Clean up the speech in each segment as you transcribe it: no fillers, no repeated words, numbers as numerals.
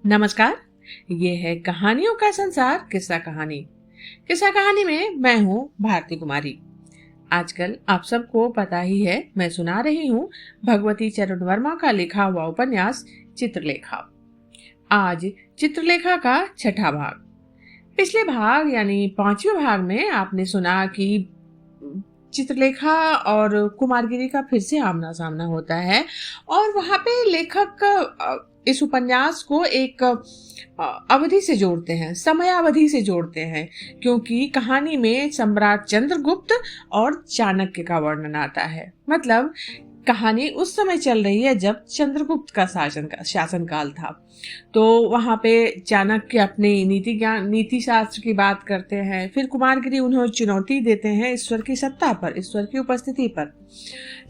नमस्कार। ये है कहानियों का संसार किस्सा कहानी। किस्सा कहानी में मैं हूँ भारती कुमारी। आजकल आप सबको पता ही है, मैं सुना रही हूँ भगवती चरण वर्मा का लिखा हुआ उपन्यास चित्रलेखा। आज चित्रलेखा का छठा भाग। पिछले भाग यानी पांचवें भाग में आपने सुना कि चित्रलेखा और कुमारगिरी का फिर से आमना सामना होता है और वहां पे लेखक इस उपन्यास को एक अवधि से जोड़ते हैं, समयावधि से जोड़ते हैं, क्योंकि कहानी में सम्राट चंद्रगुप्त और चाणक्य का वर्णन आता है। मतलब कहानी उस समय चल रही है जब चंद्रगुप्त का शासनकाल था। तो वहां पे चाणक्य अपनी नीति शास्त्र की बात करते हैं। फिर कुमारगिरी उन्हें चुनौती देते हैं ईश्वर की सत्ता पर, ईश्वर की उपस्थिति पर।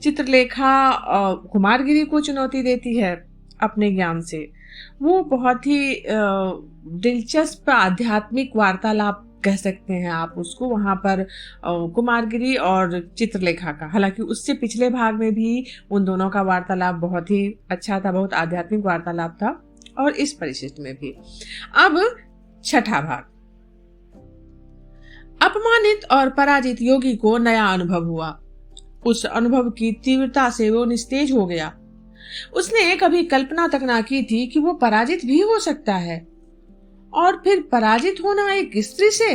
चित्रलेखा कुमारगिरी को चुनौती देती है अपने ज्ञान से। वो बहुत ही दिलचस्प आध्यात्मिक वार्तालाप कह सकते हैं आप उसको, वहां पर कुमारगिरी और चित्रलेखा का। हालांकि उससे पिछले भाग में भी उन दोनों का वार्तालाप बहुत ही अच्छा था, बहुत आध्यात्मिक वार्तालाप था, और इस परिशिष्ट में भी। अब छठा भाग। अपमानित और पराजित योगी को नया अनुभव हुआ। उस अनुभव की तीव्रता से वो निस्तेज हो गया। उसने कभी कल्पना तक ना की थी कि वो पराजित भी हो सकता है, और फिर पराजित होना एक स्त्री से।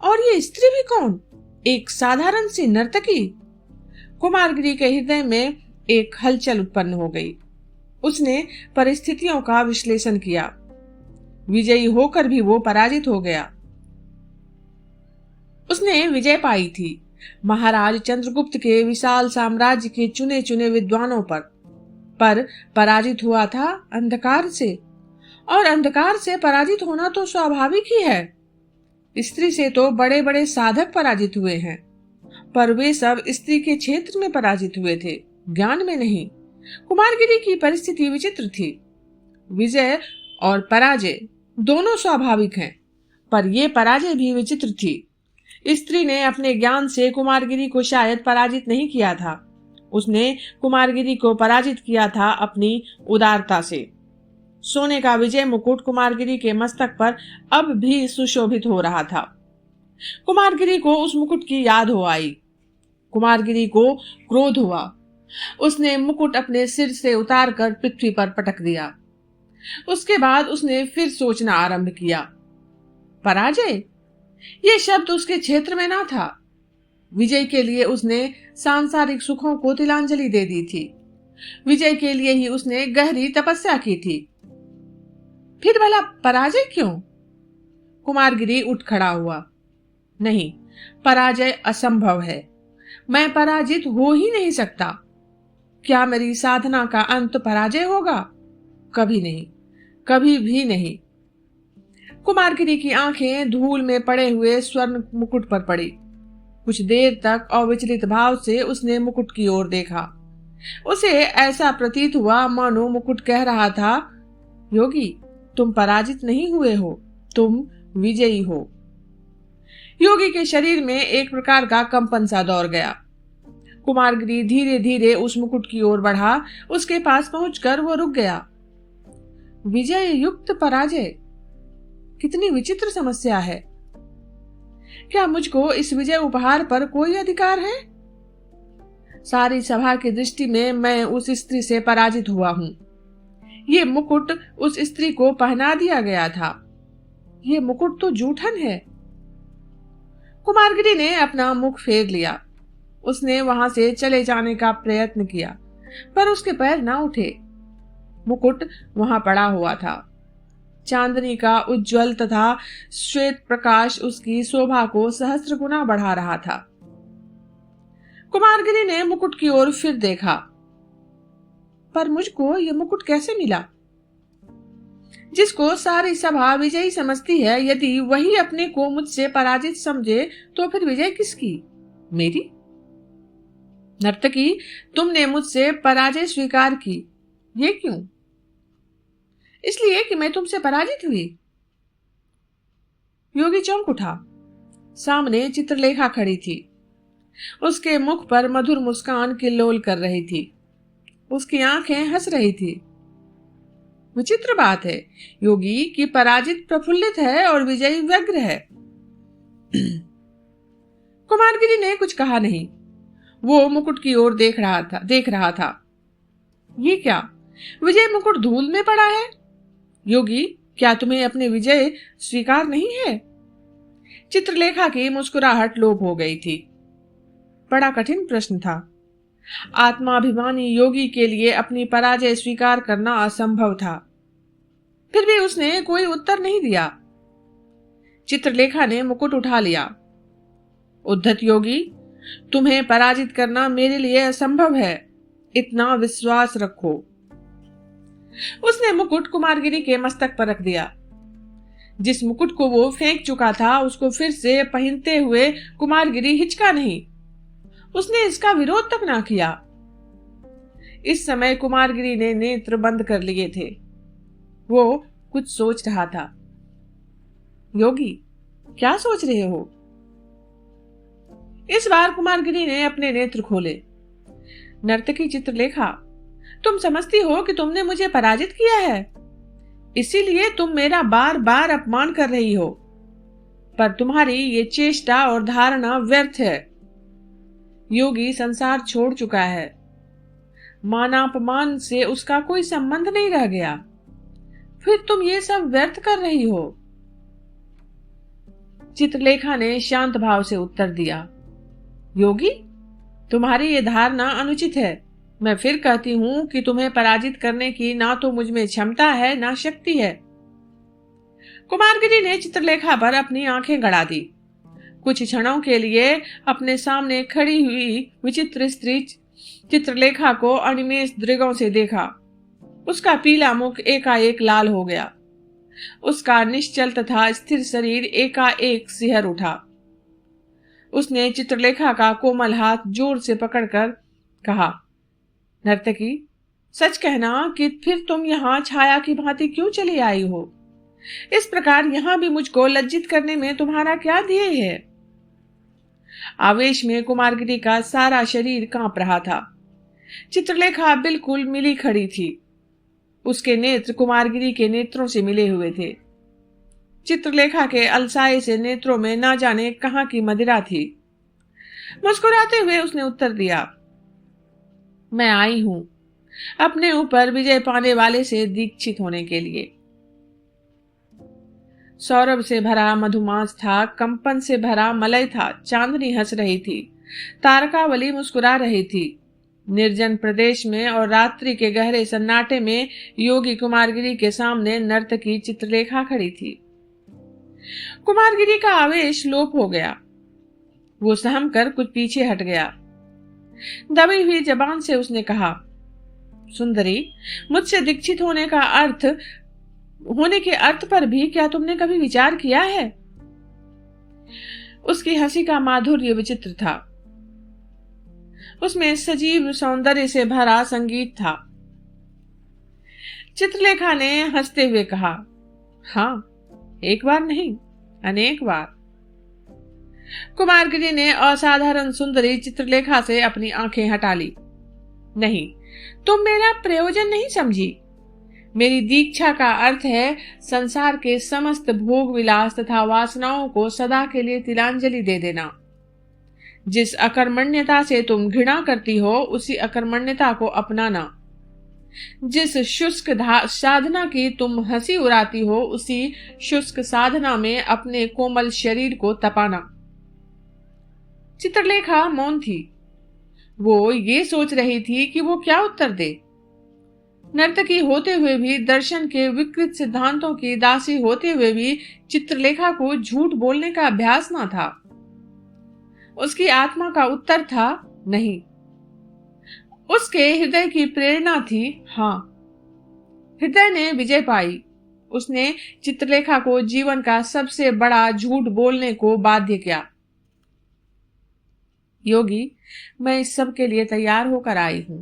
और ये स्त्री भी कौन? एक साधारण सी नर्तकी। कुमारगिरी के हृदय में एक हलचल उत्पन्न हो गई। उसने परिस्थितियों का विश्लेषण किया। विजयी होकर भी वो पराजित हो गया। उसने विजय पाई थी महाराज चंद्रगुप्त के विशाल साम्राज्य के चुने चुने विद्वानों पर पराजित हुआ था अंधकार से। और अंधकार से पराजित होना तो स्वाभाविक ही है। स्त्री से तो बड़े बड़े साधक पराजित हुए हैं, पर वे सब स्त्री के क्षेत्र में पराजित हुए थे, ज्ञान में नहीं। कुमारगिरी की परिस्थिति विचित्र थी। विजय और पराजय दोनों स्वाभाविक हैं, पर यह पराजय भी विचित्र थी। स्त्री ने अपने ज्ञान से कुमारगिरी को शायद पराजित नहीं किया था। उसने कुमारगिरी को पराजित किया था अपनी उदारता से। सोने का विजय मुकुट कुमारगिरी के मस्तक पर अब भी सुशोभित हो रहा था। कुमारगिरी को उस मुकुट की याद हो आई। कुमारगिरी को क्रोध हुआ। उसने मुकुट अपने सिर से उतारकर पृथ्वी पर पटक दिया। उसके बाद उसने फिर सोचना आरंभ किया। पराजय, ये शब्द उसके क्षेत्र में ना था। विजय के लिए उसने सांसारिक सुखों को तिलांजलि दे दी थी। विजय के लिए ही उसने गहरी तपस्या की थी। फिर भला पराजय क्यों? कुमारगिरी उठ खड़ा हुआ। नहीं, पराजय असंभव है। मैं पराजित हो ही नहीं सकता। क्या मेरी साधना का अंत पराजय होगा? कभी नहीं, कभी भी नहीं। कुमारगिरी की आंखें धूल में पड़े हुए स्वर्ण मुकुट पर पड़ी। कुछ देर तक अविचलित भाव से उसने मुकुट की ओर देखा। उसे ऐसा प्रतीत हुआ मानो मुकुट कह रहा था, योगी, तुम पराजित नहीं हुए हो, तुम विजयी हो। योगी के शरीर में एक प्रकार का कंपन सा दौड़ गया। कुमारगिरी धीरे धीरे उस मुकुट की ओर बढ़ा। उसके पास पहुंचकर वो रुक गया। विजय युक्त पराजय, कितनी विचित्र समस्या है। क्या मुझको इस विजय उपहार पर कोई अधिकार है? सारी सभा की दृष्टि में मैं उस स्त्री से पराजित हुआ हूं। ये मुकुट उस स्त्री को पहना दिया गया था। ये मुकुट तो जूठन है। कुमारगिरी ने अपना मुख फेर लिया। उसने वहां से चले जाने का प्रयत्न किया, पर उसके पैर ना उठे। मुकुट वहां पड़ा हुआ था। चांदनी का उज्जवल तथा श्वेत प्रकाश उसकी शोभा को सहस्त्र गुना बढ़ा रहा था। कुमारगिरी ने मुकुट की ओर फिर देखा। पर मुझको यह मुकुट कैसे मिला? जिसको सारी सभा विजयी समझती है, यदि वही अपने को मुझसे पराजित समझे तो फिर विजय किसकी? मेरी? नर्तकी, तुमने मुझसे पराजय स्वीकार की। ये क्यों? इसलिए कि मैं तुमसे पराजित हुई। योगी चौंक उठा। सामने चित्रलेखा खड़ी थी। उसके मुख पर मधुर मुस्कान किल्लोल कर रही थी। उसकी आंखें हंस रही थी। विचित्र बात है योगी कि पराजित प्रफुल्लित है और विजयी व्यग्र है। कुमारगिरी ने कुछ कहा नहीं। वो मुकुट की ओर देख रहा था। ये क्या, विजय मुकुट धूल में पड़ा है? योगी, क्या तुम्हें अपने विजय स्वीकार नहीं है? चित्रलेखा की मुस्कुराहट लोप हो गई थी। बड़ा कठिन प्रश्न था। आत्माभिमानी योगी के लिए अपनी पराजय स्वीकार करना असंभव था। फिर भी उसने कोई उत्तर नहीं दिया। चित्रलेखा ने मुकुट उठा लिया। उद्धत योगी, तुम्हें पराजित करना मेरे लिए असंभव है, इतना विश्वास रखो। उसने मुकुट कुमारगिरी के मस्तक पर रख दिया। जिस मुकुट को वो फेंक चुका था उसको फिर से पहनते हुए कुमारगिरी हिचका नहीं। उसने इसका विरोध तक ना किया। इस समय कुमारगिरी ने नेत्र बंद कर लिए थे। वो कुछ सोच रहा था। योगी, क्या सोच रहे हो? इस बार कुमारगिरी ने अपने नेत्र खोले। नर्तकी चित्रलेखा, तुम समझती हो कि तुमने मुझे पराजित किया है, इसीलिए तुम मेरा बार बार अपमान कर रही हो। पर तुम्हारी ये चेष्टा और धारणा व्यर्थ है। योगी संसार छोड़ चुका है। मानापमान से उसका कोई संबंध नहीं रह गया। फिर तुम ये सब व्यर्थ कर रही हो। चित्रलेखा ने शांत भाव से उत्तर दिया। योगी, तुम्हारी ये धारणा अनुचित है। मैं फिर कहती हूं कि तुम्हें पराजित करने की ना तो मुझमें क्षमता है ना शक्ति है। कुमारगिरी ने चित्रलेखा पर अपनी आंखें गड़ा दी। कुछ क्षणों के लिए अपने सामने खड़ी हुई विचित्र स्त्री चित्रलेखा को अनिमेष दृगों से देखा। उसका पीला मुख एकाएक लाल हो गया। उसका निश्चल तथा स्थिर शरीर एकाएक सिहर उठा। उसने चित्रलेखा का कोमल हाथ जोर से पकड़कर कहा, नर्तकी, सच कहना कि फिर तुम यहाँ छाया की भांति क्यों चली आई हो? इस प्रकार यहाँ भी मुझको लज्जित करने में तुम्हारा क्या ध्येय है? आवेश में कुमारगिरी का सारा शरीर कांप रहा था। चित्रलेखा बिल्कुल मिली खड़ी थी। उसके नेत्र कुमारगिरी के नेत्रों से मिले हुए थे। चित्रलेखा के अलसाए से नेत्रों में ना जाने कहां की मदिरा थी। मुस्कुराते हुए उसने उत्तर दिया, मैं आई हूं अपने ऊपर विजय पाने वाले से दीक्षित होने के लिए। सौरभ से भरा मधुमास था, कंपन से भरा मलय था। चांदनी हंस रही थी, तारकावली मुस्कुरा रही थी। निर्जन प्रदेश में और रात्रि के गहरे सन्नाटे में योगी कुमारगिरी के सामने नर्तकी चित्रलेखा खड़ी थी। कुमारगिरी का आवेश लोप हो गया। वो सहम कर कुछ पीछे हट गया। दबी हुई जबान से उसने कहा, सुंदरी, मुझसे दीक्षित होने के अर्थ पर भी क्या तुमने कभी विचार किया है? उसकी हंसी का माधुर्य विचित्र था। उसमें सजीव सौंदर्य से भरा संगीत था। चित्रलेखा ने हंसते हुए कहा, हाँ, एक बार नहीं, अनेक बार। कुमारगिरी ने असाधारण सुंदरी चित्रलेखा से अपनी आंखें हटा ली। नहीं, तुम मेरा प्रयोजन नहीं समझी। मेरी दीक्षा का अर्थ है संसार के समस्त भोग विलास तथा वासनाओं को सदा के लिए तिलांजलि दे देना। जिस अकर्मण्यता से तुम घृणा करती हो उसी अकर्मण्यता को अपनाना। जिस शुष्क साधना की तुम हंसी उड़ाती हो उसी शुष्क साधना में अपने कोमल शरीर को तपाना। चित्रलेखा मौन थी। वो ये सोच रही थी कि वो क्या उत्तर दे। नर्तकी होते हुए भी, दर्शन के विकृत सिद्धांतों की दासी होते हुए भी चित्रलेखा को झूठ बोलने का अभ्यास न था। उसकी आत्मा का उत्तर था नहीं। उसके हृदय की प्रेरणा थी हाँ। हृदय ने विजय पाई। उसने चित्रलेखा को जीवन का सबसे बड़ा झूठ बोलने को बाध्य किया। योगी, मैं इस सब के लिए तैयार होकर आई हूं।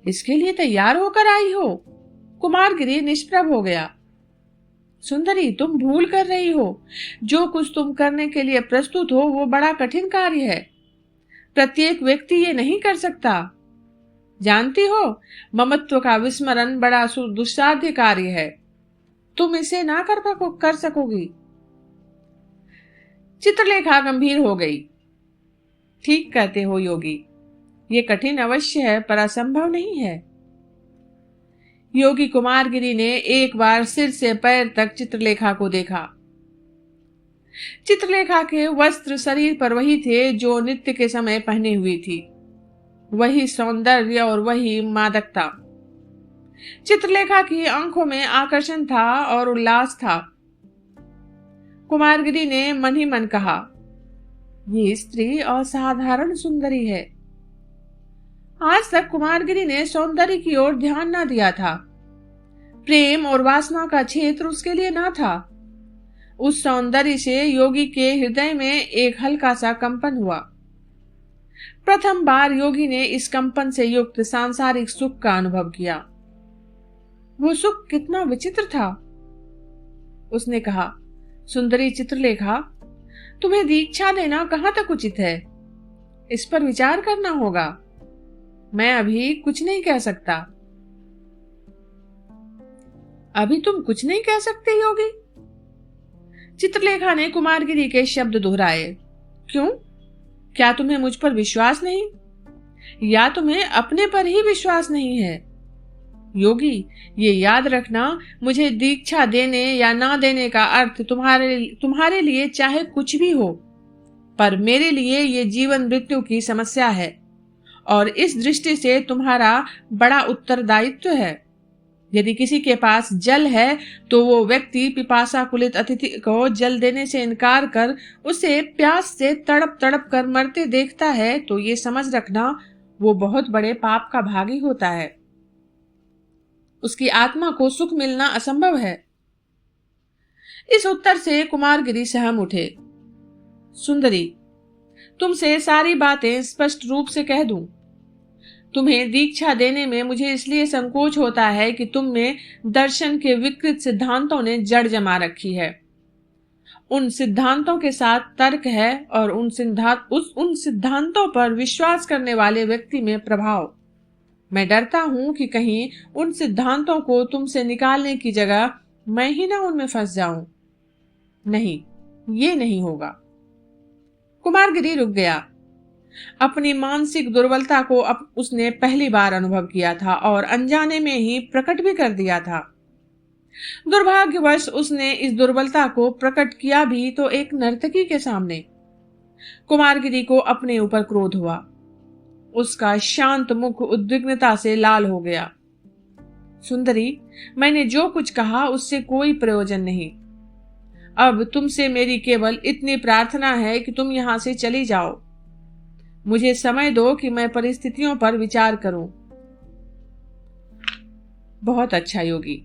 इसके लिए तैयार होकर आई हो? कुमारगिरी निष्प्रभ हो गया। सुंदरी, तुम भूल कर रही हो। जो कुछ तुम करने के लिए प्रस्तुत हो वो बड़ा कठिन कार्य है। प्रत्येक व्यक्ति ये नहीं कर सकता। जानती हो, ममत्व का विस्मरण बड़ा दुस्साध्य कार्य है। तुम इसे ना कर सकोगी। चित्रलेखा गंभीर हो गई। ठीक कहते हो योगी, ये कठिन अवश्य है पर असंभव नहीं है। योगी कुमारगिरी ने एक बार सिर से पैर तक चित्रलेखा को देखा। चित्रलेखा के वस्त्र शरीर पर वही थे जो नृत्य के समय पहने हुई थी, वही सौंदर्य और वही मादकता। चित्रलेखा की आंखों में आकर्षण था और उल्लास था। कुमारगिरी ने मन ही मन कहा, ये स्त्री असाधारण सुंदरी है। आज तक कुमारगिरी ने सौंदर्य की ओर ध्यान न दिया था। प्रेम और वासना का क्षेत्र उसके लिए न था। उस सौंदर्य से योगी के हृदय में एक हल्का सा कंपन हुआ। प्रथम बार योगी ने इस कंपन से युक्त सांसारिक सुख का अनुभव किया। वो सुख कितना विचित्र था। उसने कहा, सुंदरी चित्रलेखा, तुम्हें दीक्षा देना कहां तक उचित है, इस पर विचार करना होगा। मैं अभी कुछ नहीं कह सकता। अभी तुम कुछ नहीं कह सकते योगी? चित्रलेखा ने कुमारगिरी के शब्द दोहराए। क्यों? क्या तुम्हें मुझ पर विश्वास नहीं, या तुम्हें अपने पर ही विश्वास नहीं है? योगी, ये याद रखना, मुझे दीक्षा देने या ना देने का अर्थ तुम्हारे लिए चाहे कुछ भी हो, पर मेरे लिए ये जीवन मृत्यु की समस्या है और इस दृष्टि से तुम्हारा बड़ा उत्तरदायित्व है। यदि किसी के पास जल है तो वो व्यक्ति पिपासा कुलित अतिथि को जल देने से इनकार कर उसे प्यास से तड़प तड़प कर मरते देखता है तो ये समझ रखना वो बहुत बड़े पाप का भागी होता है। उसकी आत्मा को सुख मिलना असंभव है। इस उत्तर से कुमारगिरी सहम उठे। सुंदरी, तुमसे सारी बातें स्पष्ट रूप से कह दूं। तुम्हें दीक्षा देने में मुझे इसलिए संकोच होता है कि तुम में दर्शन के विकृत सिद्धांतों ने जड़ जमा रखी है। उन सिद्धांतों के साथ तर्क है और उन सिद्धांतों पर विश्वास करने वाले व्यक्ति में प्रभाव। मैं डरता हूं कि कहीं उन सिद्धांतों को तुमसे निकालने की जगह मैं ही ना उनमें फंस जाऊं। नहीं, ये नहीं होगा। कुमारगिरी रुक गया। अपनी मानसिक दुर्बलता को अब उसने पहली बार अनुभव किया था और अनजाने में ही प्रकट भी कर दिया था। दुर्भाग्यवश उसने इस दुर्बलता को प्रकट किया भी तो एक नर्तकी के सामने। कुमारगिरी को अपने ऊपर क्रोध हुआ। उसका शांत मुख उद्विग्नता से लाल हो गया। सुंदरी, मैंने जो कुछ कहा उससे कोई प्रयोजन नहीं। अब तुमसे मेरी केवल इतनी प्रार्थना है कि तुम यहां से चली जाओ। मुझे समय दो कि मैं परिस्थितियों पर विचार करूं। बहुत अच्छा योगी,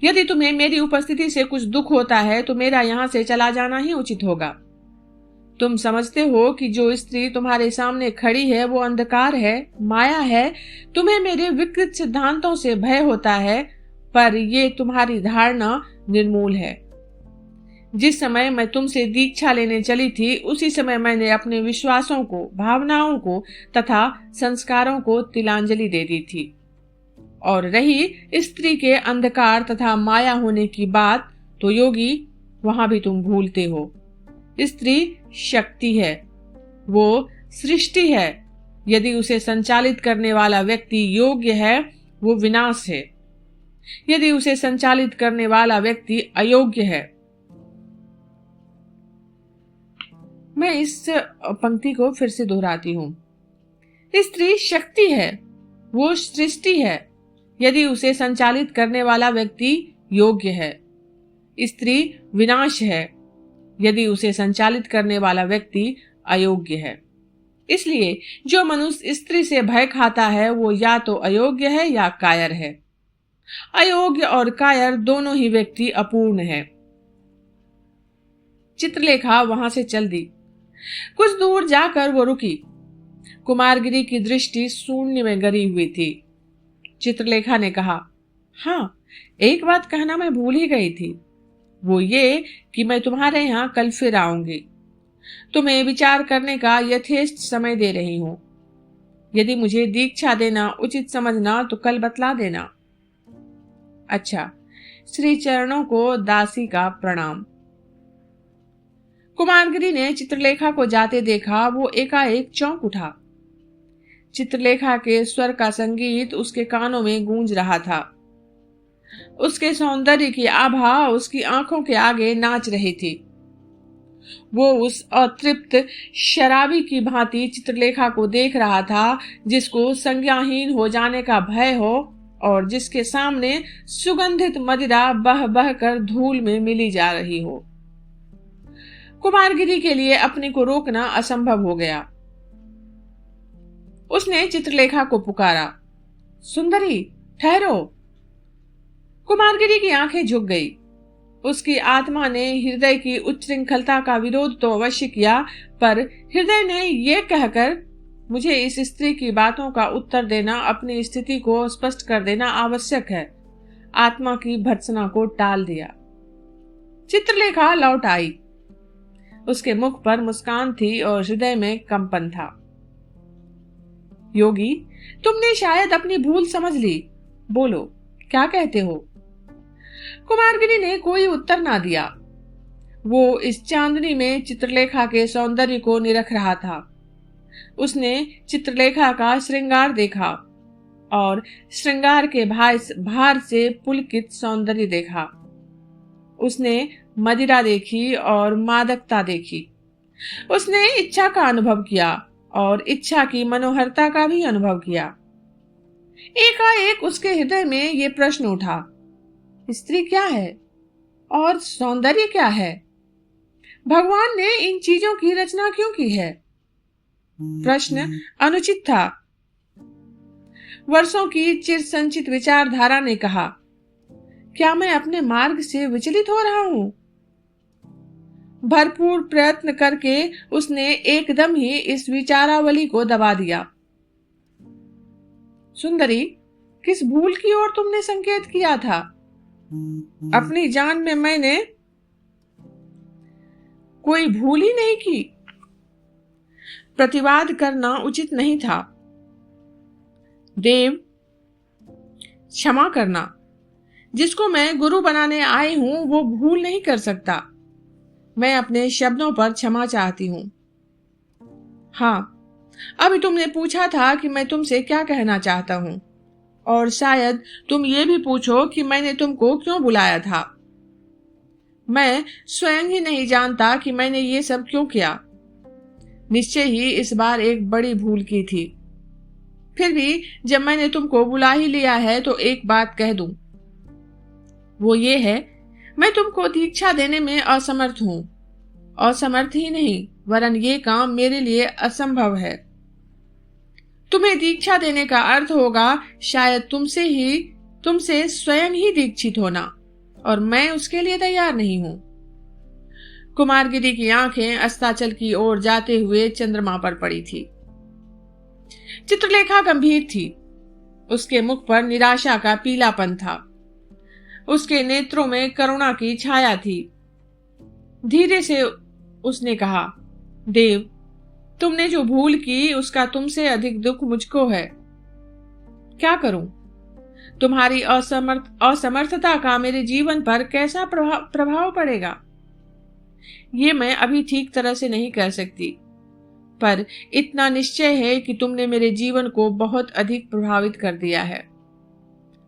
यदि तुम्हें मेरी उपस्थिति से कुछ दुख होता है तो मेरा यहां से चला जाना ही उचित होगा। तुम समझते हो कि जो स्त्री तुम्हारे सामने खड़ी है वो अंधकार है, माया है। तुम्हें मेरे विकृत सिद्धांतों से भय होता है, पर ये तुम्हारी धारणा निर्मूल है। जिस समय मैं तुमसे दीक्षा लेने चली थी उसी समय मैंने अपने विश्वासों को, भावनाओं को तथा संस्कारों को तिलांजलि दे दी थी। और रही स्त्री के अंधकार तथा माया होने की बात, तो योगी, वहां भी तुम भूलते हो। स्त्री शक्ति है, वो सृष्टि है। यदि उसे संचालित करने वाला व्यक्ति योग्य है, वो विनाश है। यदि उसे संचालित करने वाला व्यक्ति अयोग्य है। मैं इस पंक्ति को फिर से दोहराती हूं। स्त्री शक्ति है, वो सृष्टि है। यदि उसे संचालित करने वाला व्यक्ति योग्य है। स्त्री विनाश है, यदि उसे संचालित करने वाला व्यक्ति अयोग्य है। इसलिए जो मनुष्य स्त्री से भय खाता है वो या तो अयोग्य है या कायर है। अयोग्य और कायर दोनों ही व्यक्ति अपूर्ण है। चित्रलेखा वहां से चल दी। कुछ दूर जाकर वो रुकी। कुमारगिरी की दृष्टि शून्य में गरी हुई थी। चित्रलेखा ने कहा, हाँ, एक बात कहना मैं भूल ही गई थी। वो ये कि मैं तुम्हारे यहाँ कल फिर आऊंगी। तुम्हें विचार करने का यथेष्ट समय दे रही हूं। यदि मुझे दीक्षा देना उचित समझना तो कल बतला देना। अच्छा। श्री चरणों को दासी का प्रणाम। कुमारगिरी ने चित्रलेखा को जाते देखा। वो एकाएक चौंक उठा। चित्रलेखा के स्वर का संगीत उसके कानों में गूंज रहा था। उसके सौंदर्य की आभा उसकी आंखों के आगे नाच रही थी। वो उस अतृप्त शराबी की भांति चित्रलेखा को देख रहा था, जिसको संज्ञाहीन हो जाने का भय हो और जिसके सामने सुगंधित मदिरा बह बह कर धूल में मिली जा रही हो। कुमारगिरी के लिए अपने को रोकना असंभव हो गया। उसने चित्रलेखा को पुकारा, सुंदरी ठहरो। कुमारगिरी की आंखें झुक गई। उसकी आत्मा ने हृदय की उच्छृंखलता का विरोध तो अवश्य किया, पर हृदय ने यह कहकर मुझे इस स्त्री की बातों का उत्तर देना, अपनी स्थिति को स्पष्ट कर देना आवश्यक है, आत्मा की भर्त्सना को टाल दिया। चित्रलेखा लौट आई। उसके मुख पर मुस्कान थी और हृदय में कंपन था। योगी, तुमने शायद अपनी भूल समझ ली। बोलो, क्या कहते हो? कुमारगिरी ने कोई उत्तर ना दिया। वो इस चांदनी में चित्रलेखा के सौंदर्य को निरख रहा था। उसने चित्रलेखा का श्रृंगार देखा और श्रृंगार के भार से पुलकित सौंदर्य देखा। उसने मदिरा देखी और मादकता देखी। उसने इच्छा का अनुभव किया और इच्छा की मनोहरता का भी अनुभव किया। एकाएक उसके हृदय में ये प्रश्न उठा, स्त्री क्या है और सौंदर्य क्या है? भगवान ने इन चीजों की रचना क्यों की है? प्रश्न अनुचित था। वर्षों की चिर संचित विचारधारा ने कहा, क्या मैं अपने मार्ग से विचलित हो रहा हूं? भरपूर प्रयत्न करके उसने एकदम ही इस विचारावली को दबा दिया। सुंदरी, किस भूल की ओर तुमने संकेत किया था? अपनी जान में मैंने कोई भूल ही नहीं की। प्रतिवाद करना उचित नहीं था। देव, क्षमा करना। जिसको मैं गुरु बनाने आई हूं वो भूल नहीं कर सकता। मैं अपने शब्दों पर क्षमा चाहती हूं। हाँ, अभी तुमने पूछा था कि मैं तुमसे क्या कहना चाहता हूं, और शायद तुम ये भी पूछो कि मैंने तुमको क्यों बुलाया था। मैं स्वयं ही नहीं जानता कि मैंने ये सब क्यों किया। निश्चय ही इस बार एक बड़ी भूल की थी। फिर भी जब मैंने तुमको बुला ही लिया है तो एक बात कह दूं। वो ये है, मैं तुमको दीक्षा देने में असमर्थ हूं। असमर्थ ही नहीं, वरन ये काम मेरे लिए असंभव है। तुम्हें दीक्षा देने का अर्थ होगा शायद तुमसे स्वयं ही दीक्षित होना, और मैं उसके लिए तैयार नहीं हूं। कुमारगिरी की आंखें अस्ताचल की ओर जाते हुए चंद्रमा पर पड़ी थी। चित्रलेखा गंभीर थी। उसके मुख पर निराशा का पीलापन था। उसके नेत्रों में करुणा की छाया थी। धीरे से उसने कहा, देव, तुमने जो भूल की उसका तुमसे अधिक दुख मुझको है। क्या करूं? तुम्हारी असमर्थता का मेरे जीवन पर कैसा प्रभाव पड़ेगा, ये मैं अभी ठीक तरह से नहीं कह सकती, पर इतना निश्चय है कि तुमने मेरे जीवन को बहुत अधिक प्रभावित कर दिया है।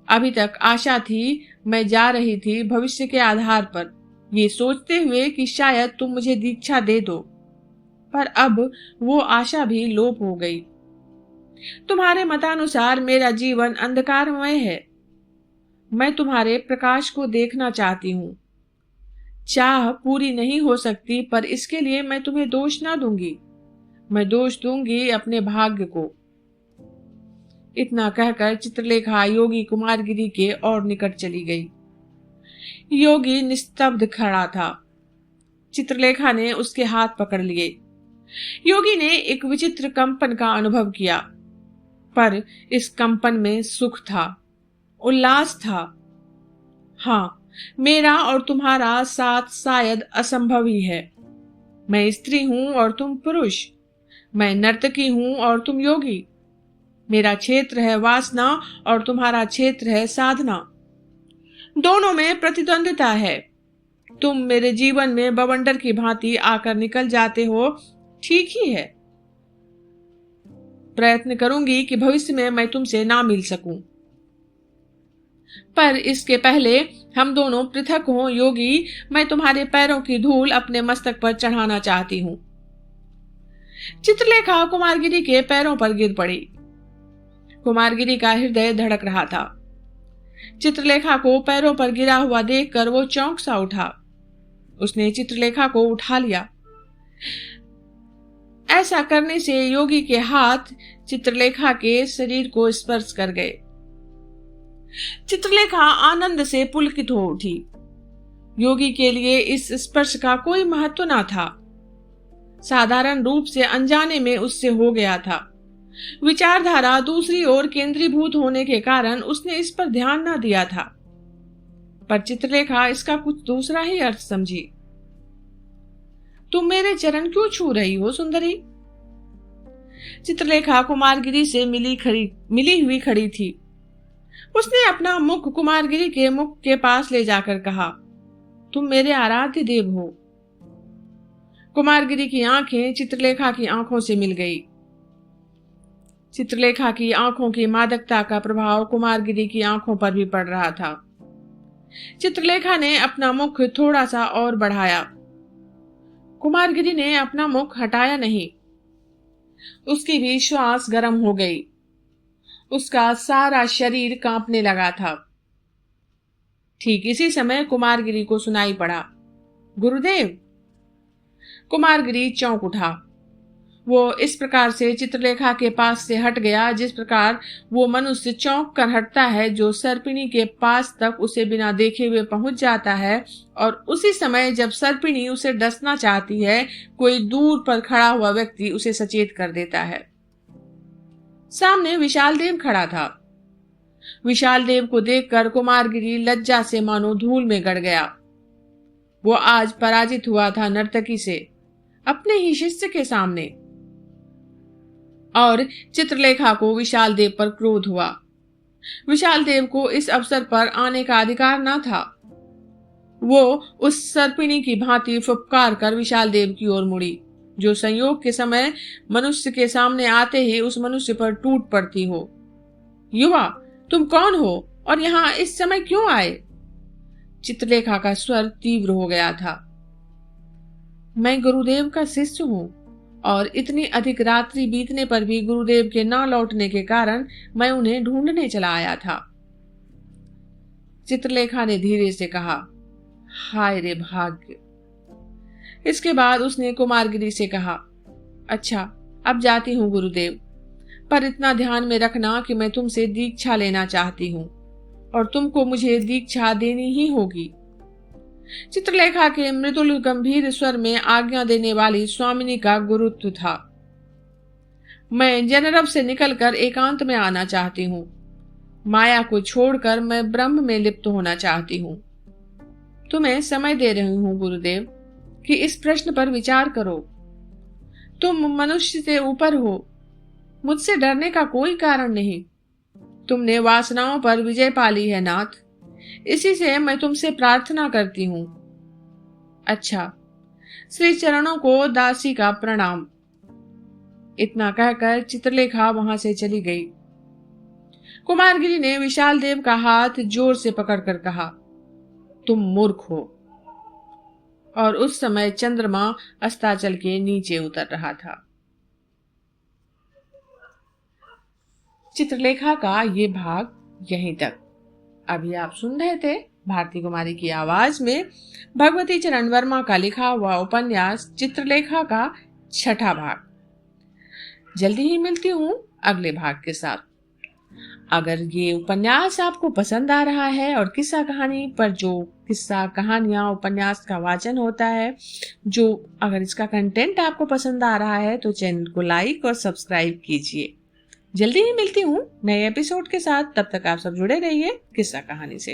अभी तक आशा थी, मैं जा रही थी भविष्य के आधार पर, ये सोचते हुए कि शायद तुम मुझे दीक्षा दे दो, पर अब वो आशा भी लोप हो गई। तुम्हारे मतानुसार मेरा जीवन अंधकारमय है। मैं तुम्हारे प्रकाश को देखना चाहती हूं। चाह पूरी नहीं हो सकती, पर इसके लिए मैं तुम्हें दोष ना दूंगी। मैं दोष दूंगी अपने भाग्य को। इतना कहकर चित्रलेखा योगी कुमारगिरी के और निकट चली गई। योगी निस्तब्ध खड़ा था। चित्रलेखा ने उसके हाथ पकड़ लिए। योगी ने एक विचित्र कंपन का अनुभव किया, पर इस कंपन में सुख था, उल्लास था। हाँ, मेरा और तुम्हारा साथ शायद असंभव ही है। मैं स्त्री हूं और तुम पुरुष। मैं नर्तकी हूं और तुम योगी। मेरा क्षेत्र है वासना और तुम्हारा क्षेत्र है साधना। दोनों में प्रतिद्वंदिता है। तुम मेरे जीवन में बवंडर की भांति आकर निकल जाते हो, ठीक ही है। प्रयत्न करूंगी कि भविष्य में मैं तुमसे ना मिल सकूं, पर इसके पहले हम दोनों पृथक हों योगी। मैं तुम्हारे पैरों की धूल अपने मस्तक पर चढ़ाना चाहती हूं। चित्रलेखा कुमारगिरी के पैरों पर गिर पड़ी। कुमारगिरी का हृदय धड़क रहा था। चित्रलेखा को पैरों पर गिरा हुआ देखकर वो चौंक सा उठा। उसने चित्रलेखा को उठा लिया। ऐसा करने से योगी के हाथ चित्रलेखा के शरीर को स्पर्श कर गए। चित्रलेखा आनंद से पुलकित हो उठी। योगी के लिए इस स्पर्श का कोई महत्व ना था। साधारण रूप से अनजाने में उससे हो गया था। विचारधारा दूसरी ओर केंद्रीभूत होने के कारण उसने इस पर ध्यान ना दिया था, पर चित्रलेखा इसका कुछ दूसरा ही अर्थ समझी। तुम मेरे चरण क्यों छू रही हो सुंदरी? चित्रलेखा कुमारगिरी से मिली हुई खड़ी थी। उसने अपना मुख कुमारगिरी के मुख के पास ले जाकर कहा, तुम मेरे आराध्य देव हो। कुमारगिरी की आंखें चित्रलेखा की आंखों से मिल गई। चित्रलेखा की आंखों की मादकता का प्रभाव कुमारगिरी की आंखों पर भी पड़ रहा था। चित्रलेखा ने अपना मुख थोड़ा सा और बढ़ाया। कुमारगिरी ने अपना मुख हटाया नहीं। उसकी भी श्वास गर्म हो गई। उसका सारा शरीर कांपने लगा था। ठीक इसी समय कुमारगिरी को सुनाई पड़ा, गुरुदेव। कुमारगिरी चौंक उठा। वो इस प्रकार से चित्रलेखा के पास से हट गया जिस प्रकार वो मनुष्य चौंक कर हटता है जो सर्पिणी के पास तक उसे बिना देखे हुए पहुंच जाता है, और उसी समय जब सर्पिणी उसे डसना चाहती है, कोई दूर पर खड़ा हुआ व्यक्ति उसे सचेत कर देता है। सामने विशाल देव खड़ा था। विशाल देव को देखकर कुमारगिरी लज्जा से मानो धूल में गड़ गया। वो आज पराजित हुआ था नर्तकी से, अपने ही शिष्य के सामने। और चित्रलेखा को विशाल देव पर क्रोध हुआ। विशाल देव को इस अवसर पर आने का अधिकार न था। वो उस सर्पिणी की भांति फुफकार कर विशाल देव की ओर मुड़ी, जो संयोग के समय मनुष्य के सामने आते ही उस मनुष्य पर टूट पड़ती हो। युवा, तुम कौन हो और यहाँ इस समय क्यों आए? चित्रलेखा का स्वर तीव्र हो गया था। मैं गुरुदेव का शिष्य हूँ, और इतनी अधिक रात्रि बीतने पर भी गुरुदेव के ना लौटने के कारण मैं उन्हें ढूंढने चला आया था। चित्रलेखा ने धीरे से कहा, हाय रे भाग्य। इसके बाद उसने कुमारगिरी से कहा, अच्छा, अब जाती हूँ गुरुदेव, पर इतना ध्यान में रखना कि मैं तुमसे दीक्षा लेना चाहती हूँ और तुमको मुझे दीक्षा देनी ही होगी। चित्रलेखा के मृदुल गंभीर स्वर में आज्ञा देने वाली स्वामिनी का गुरुत्व था। मैं जनरव से निकलकर एकांत में आना चाहती हूँ। माया को छोड़कर मैं ब्रह्म में लिप्त होना चाहती हूँ। तुम्हें समय दे रही हूँ गुरुदेव कि इस प्रश्न पर विचार करो। तुम मनुष्य से ऊपर हो। मुझसे डरने का कोई कारण नहीं। तुमने वासनाओं पर विजय पाली है नाथ, इसी से मैं तुमसे प्रार्थना करती हूँ। अच्छा, श्री चरणों को दासी का प्रणाम। इतना कहकर चित्रलेखा वहां से चली गई। कुमारगिरी ने विशाल देव का हाथ जोर से पकड़कर कहा, तुम मूर्ख हो। और उस समय चंद्रमा अस्ताचल के नीचे उतर रहा था। चित्रलेखा का ये भाग यहीं तक। अभी आप सुन रहे थे भारती कुमारी की आवाज में भगवती चरण वर्मा का लिखा हुआ उपन्यास चित्रलेखा का छठा भाग। जल्दी ही मिलती हूँ अगले भाग के साथ। अगर ये उपन्यास आपको पसंद आ रहा है और किस्सा कहानी पर जो किस्सा कहानियां उपन्यास का वाचन होता है, अगर इसका कंटेंट आपको पसंद आ रहा है तो चैनल को लाइक और सब्सक्राइब कीजिए। जल्दी ही मिलती हूँ नए एपिसोड के साथ। तब तक आप सब जुड़े रहिए किस्सा कहानी से।